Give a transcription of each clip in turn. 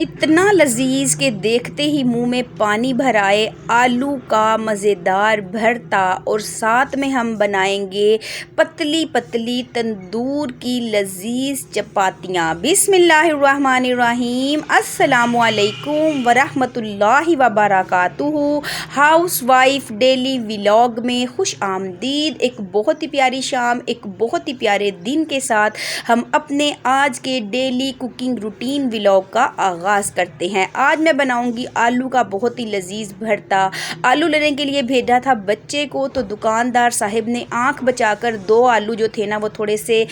इतना लजीज के देखते ही मुंह में पानी भर आए। आलू का मज़ेदार भरता और साथ में हम बनाएंगे पतली पतली तंदूर की लजीज चपातियाँ। बिस्मिल्लाहिर्रहमानिर्रहीम। अस्सलामुअलैकुम वरहमतुल्लाहि वबरकातुहू। हाउस वाइफ डेली व्लॉग में खुश आमदीद। एक बहुत ही प्यारी शाम, एक बहुत ही प्यारे दिन के साथ हम अपने आज के डेली कुकिंग रूटीन व्लॉग का आगाज़ करते हैं। आज मैं बनाऊंगी आलू का बहुत ही लजीज भरता। आलू लेने के लिए भेजा था बच्चे को, तो दुकानदार साहिब ने आंख बचाकर 2 आलू जो थे ना वो थोड़े से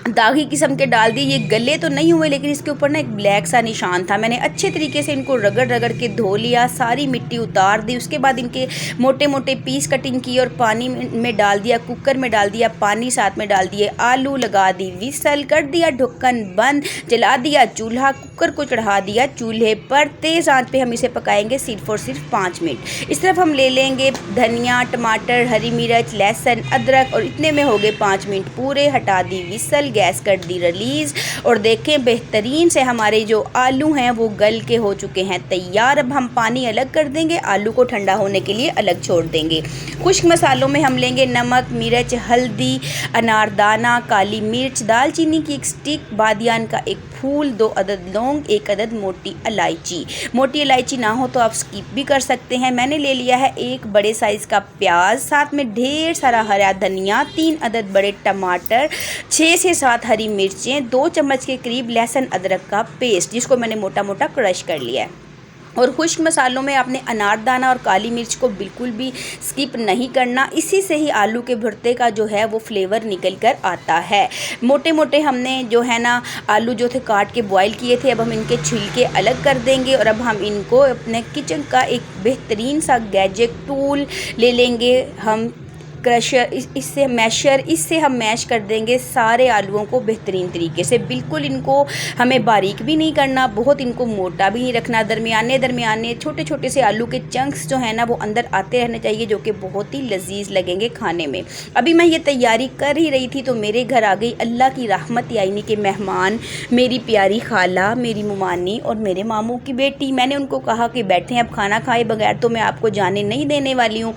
दागी किस्म के डाल दिए। ये गले तो नहीं हुए, लेकिन इसके ऊपर ना एक ब्लैक सा निशान था। मैंने अच्छे तरीके से इनको रगड़ रगड़ के धो लिया, सारी मिट्टी उतार दी। उसके बाद इनके मोटे मोटे पीस कटिंग की और पानी में डाल दिया, कुकर में डाल दिया पानी, साथ में डाल दिए आलू, लगा दी विसल, कर दिया ढक्कन बंद, जला दिया चूल्हा, कुकर को चढ़ा दिया चूल्हे पर। तेज़ आंच पे हम इसे पकाएंगे सिर्फ और सिर्फ 5 मिनट। इस तरफ हम ले लेंगे धनिया, टमाटर, हरी मिर्च, लहसुन, अदरक और इतने में हो गए 5 मिनट पूरे। हटा दी विसल, गैस कर दी रिलीज़ और देखें बेहतरीन से हमारे जो आलू हैं वो गल के हो चुके हैं तैयार। अब हम पानी अलग कर देंगे, आलू को ठंडा होने के लिए अलग छोड़ देंगे। खुश्क मसालों में हम लेंगे नमक, मिर्च, हल्दी, अनारदाना, काली मिर्च, दालचीनी की एक स्टिक, बादियान का एक फूल, 2 अदद लौंग, 1 अदद मोटी इलायची। मोटी इलायची ना हो तो आप स्किप भी कर सकते हैं। मैंने ले लिया है 1 बड़े साइज़ का प्याज, साथ में ढेर सारा हरा धनिया, 3 अदद बड़े टमाटर, 6 से 7 हरी मिर्चें, 2 चम्मच के करीब लहसुन अदरक का पेस्ट जिसको मैंने मोटा मोटा क्रश कर लिया है। और खुश्क मसालों में आपने अनारदाना और काली मिर्च को बिल्कुल भी स्किप नहीं करना, इसी से ही आलू के भरते का जो है वो फ्लेवर निकल कर आता है। मोटे मोटे हमने जो है ना आलू जो थे काट के बॉईल किए थे, अब हम इनके छिलके अलग कर देंगे और अब हम इनको अपने किचन का एक बेहतरीन सा गैजेट टूल ले लेंगे हम, क्रशर, इससे हम मैश कर देंगे सारे आलूओं को बेहतरीन तरीके से। बिल्कुल इनको हमें बारीक भी नहीं करना, बहुत इनको मोटा भी नहीं रखना, दरमियाने छोटे छोटे से आलू के चंक्स जो है ना वो अंदर आते रहने चाहिए, जो कि बहुत ही लजीज लगेंगे खाने में। अभी मैं ये तैयारी कर ही रही थी तो मेरे घर आ गई अल्लाह की रहमत यानी कि मेहमान, मेरी प्यारी खाला, मेरी मुमानी और मेरे मामू की बेटी। मैंने उनको कहा कि बैठें, अब खाना खाए बगैर तो मैं आपको जाने नहीं देने वाली हूँ,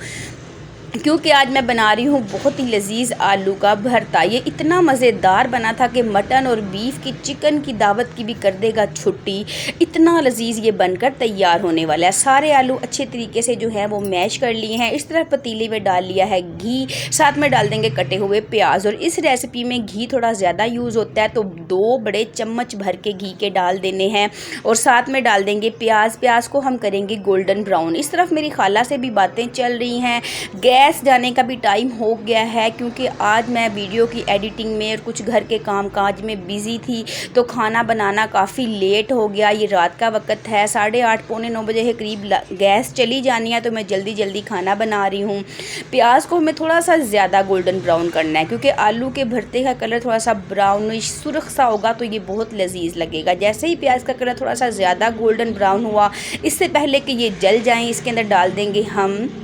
क्योंकि आज मैं बना रही हूँ बहुत ही लजीज आलू का भरता। ये इतना मज़ेदार बना था कि मटन और बीफ की, चिकन की दावत की भी कर देगा छुट्टी। इतना लजीज ये बनकर तैयार होने वाला है। सारे आलू अच्छे तरीके से जो है वो मैश कर लिए हैं। इस तरह पतीले में डाल लिया है घी, साथ में डाल देंगे कटे हुए प्याज। और इस रेसिपी में घी थोड़ा ज़्यादा यूज़ होता है, तो 2 बड़े चम्मच भर के घी के डाल देने हैं और साथ में डाल देंगे प्याज को हम करेंगे गोल्डन ब्राउन। इस तरफ मेरी खाला से भी बातें चल रही हैं। गैस जाने का भी टाइम हो गया है, क्योंकि आज मैं वीडियो की एडिटिंग में और कुछ घर के काम काज में बिज़ी थी, तो खाना बनाना काफ़ी लेट हो गया। ये रात का वक्त है, 8:30 पौने 9 बजे के करीब गैस चली जानी है, तो मैं जल्दी जल्दी खाना बना रही हूँ। प्याज को हमें थोड़ा सा ज़्यादा गोल्डन ब्राउन करना है, क्योंकि आलू के भरते का कलर थोड़ा सा ब्राउनिश सुर्ख सा होगा तो ये बहुत लजीज लगेगा। जैसे ही प्याज का कलर थोड़ा सा ज़्यादा गोल्डन ब्राउन हुआ, इससे पहले कि ये जल जाएँ, इसके अंदर डाल देंगे हम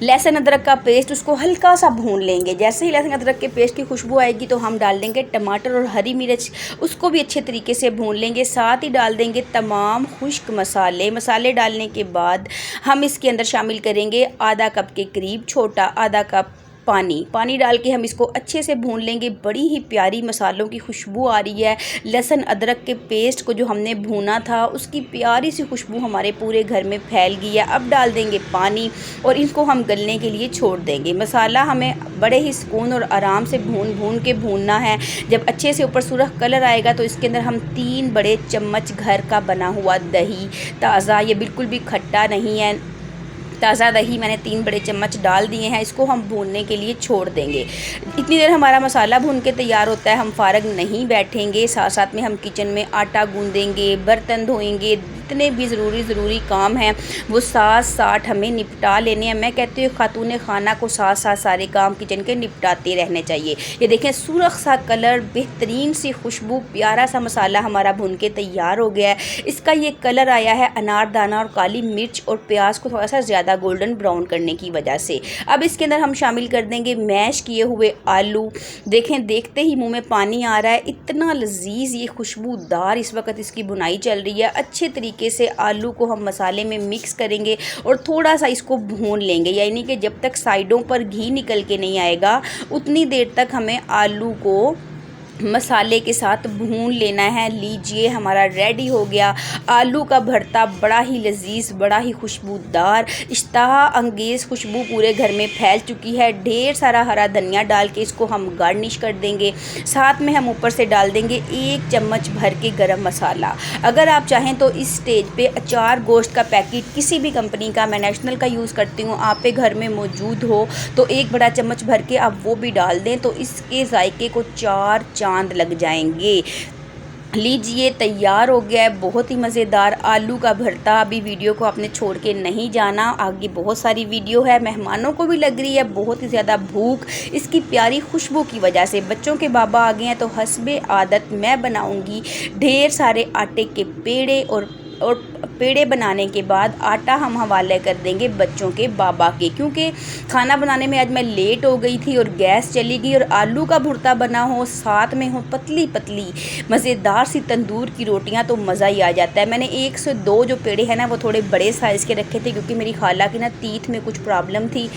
लहसुन अदरक का पेस्ट। उसको हल्का सा भून लेंगे। जैसे ही लहसुन अदरक के पेस्ट की खुशबू आएगी तो हम डाल देंगे टमाटर और हरी मिर्च, उसको भी अच्छे तरीके से भून लेंगे। साथ ही डाल देंगे तमाम खुश्क मसाले डालने के बाद हम इसके अंदर शामिल करेंगे आधा कप के करीब, छोटा आधा कप पानी डाल के हम इसको अच्छे से भून लेंगे। बड़ी ही प्यारी मसालों की खुशबू आ रही है। लहसुन अदरक के पेस्ट को जो हमने भूना था उसकी प्यारी सी खुशबू हमारे पूरे घर में फैल गई है। अब डाल देंगे पानी और इनको हम गलने के लिए छोड़ देंगे। मसाला हमें बड़े ही सुकून और आराम से भून के भूनना है। जब अच्छे से ऊपर सुर्ख कलर आएगा तो इसके अंदर हम 3 बड़े चम्मच घर का बना हुआ दही, ताज़ा, ये बिल्कुल भी खट्टा नहीं है, ताज़ा दही मैंने 3 बड़े चम्मच डाल दिए हैं। इसको हम भूनने के लिए छोड़ देंगे। इतनी देर हमारा मसाला भून के तैयार होता है, हम फारग नहीं बैठेंगे, साथ साथ में हम किचन में आटा गूंदेंगे, बर्तन धोएंगे, जितने भी ज़रूरी काम हैं वो साथ साथ हमें निपटा लेने हैं। मैं कहती हूँ खातून खाना को साथ साथ सारे काम किचन के निपटाते रहने चाहिए। ये देखें सुर्ख सा कलर, बेहतरीन सी खुशबू, प्यारा सा मसाला हमारा भुन के तैयार हो गया है। इसका ये कलर आया है अनारदाना और काली मिर्च और प्याज को थोड़ा सा ज़्यादा गोल्डन ब्राउन करने की वजह से। अब इसके अंदर हम शामिल कर देंगे मैश किए हुए आलू। देखें देखते ही मुंह में पानी आ रहा है, इतना लजीज ये खुशबूदार इस वक्त इसकी बुनाई चल रही है। अच्छे तरीके से आलू को हम मसाले में मिक्स करेंगे और थोड़ा सा इसको भून लेंगे, यानी कि जब तक साइडों पर घी निकल के नहीं आएगा उतनी देर तक हमें आलू को मसाले के साथ भून लेना है। लीजिए हमारा रेडी हो गया आलू का भरता, बड़ा ही लजीज, बड़ा ही खुशबूदार, इश्तहा अंगेज़ खुशबू पूरे घर में फैल चुकी है। ढेर सारा हरा धनिया डाल के इसको हम गार्निश कर देंगे। साथ में हम ऊपर से डाल देंगे 1 चम्मच भर के गरम मसाला। अगर आप चाहें तो इस स्टेज पे अचार गोश्त का पैकेट किसी भी कंपनी का, मैं नेशनल का यूज़ करती हूँ, आप पे घर में मौजूद हो तो 1 बड़ा चम्मच भर के आप वो भी डाल दें, तो इसके जायके को 4 चांद लग जाएंगे। लीजिए तैयार हो गया है बहुत ही मज़ेदार आलू का भरता। अभी वीडियो को आपने छोड़ के नहीं जाना, आगे बहुत सारी वीडियो है। मेहमानों को भी लग रही है बहुत ही ज़्यादा भूख इसकी प्यारी खुशबू की वजह से। बच्चों के बाबा आ गए हैं तो हस्बे आदत मैं बनाऊंगी ढेर सारे आटे के पेड़े और पेड़े बनाने के बाद आटा हम हवाले कर देंगे बच्चों के बाबा के, क्योंकि खाना बनाने में आज मैं लेट हो गई थी और गैस चली गई। और आलू का भुर्ता बना हो, साथ में हो पतली पतली मज़ेदार सी तंदूर की रोटियां, तो मज़ा ही आ जाता है। मैंने 1 से 2 जो पेड़े हैं ना वो थोड़े बड़े साइज़ के रखे थे, क्योंकि मेरी खाला की ना तीत में कुछ प्रॉब्लम थी।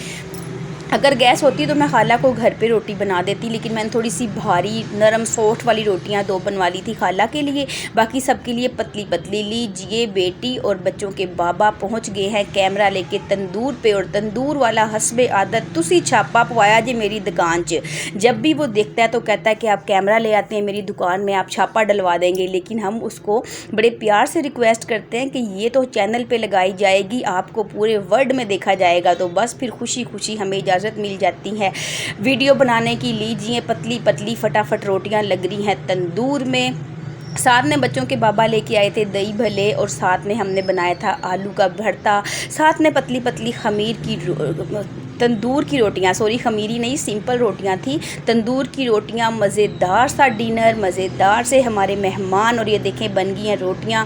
अगर गैस होती तो मैं खाला को घर पे रोटी बना देती, लेकिन मैंने थोड़ी सी भारी नरम सॉफ्ट वाली रोटियां 2 बनवा ली थी खाला के लिए, बाकी सबके लिए पतली पतली। लीजिए बेटी और बच्चों के बाबा पहुंच गए हैं कैमरा लेके तंदूर पे, और तंदूर वाला हस्बे आदत तुसी छापा पवाया जे मेरी दुकान च। जब भी वो देखता है तो कहता है कि आप कैमरा ले आते हैं मेरी दुकान में, आप छापा डलवा देंगे, लेकिन हम उसको बड़े प्यार से रिक्वेस्ट करते हैं कि ये तो चैनल पे लगाई जाएगी, आपको पूरे वर्ल्ड में देखा जाएगा, तो बस फिर खुशी खुशी हमें इजाज़त मिल जाती है वीडियो बनाने की। लीजिए पतली पतली फटाफट रोटियां लग रही हैं तंदूर में। साथ में बच्चों के बाबा लेके आए थे दही भले, और साथ में हमने बनाया था आलू का भरता। साथ में पतली पतली खमीर की तंदूर की रोटियां, सॉरी खमीरी नहीं सिंपल रोटियां थी, तंदूर की रोटियां। मज़ेदार सा डिनर, मज़ेदार से हमारे मेहमान, और ये देखें बन गई हैं रोटियां।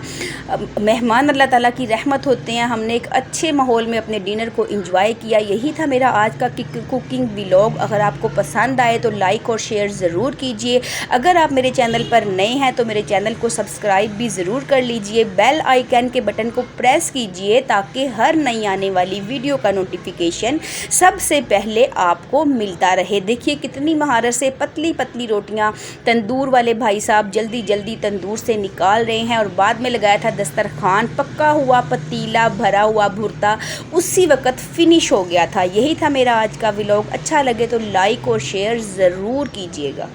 मेहमान अल्लाह ताला की रहमत होते हैं। हमने एक अच्छे माहौल में अपने डिनर को एंजॉय किया। यही था मेरा आज का कुकिंग व्लॉग। अगर आपको पसंद आए तो लाइक और शेयर ज़रूर कीजिए। अगर आप मेरे चैनल पर नए हैं तो मेरे चैनल को सब्सक्राइब भी ज़रूर कर लीजिए। बेल आइकन के बटन को प्रेस कीजिए ताकि हर नई आने वाली वीडियो का नोटिफिकेशन सबसे पहले आपको मिलता रहे। देखिए कितनी महारत से पतली पतली रोटियां तंदूर वाले भाई साहब जल्दी जल्दी तंदूर से निकाल रहे हैं, और बाद में लगाया था दस्तरखान, पक्का हुआ पतीला भरा हुआ भुर्ता उसी वक्त फिनिश हो गया था। यही था मेरा आज का व्लॉग। अच्छा लगे तो लाइक और शेयर ज़रूर कीजिएगा।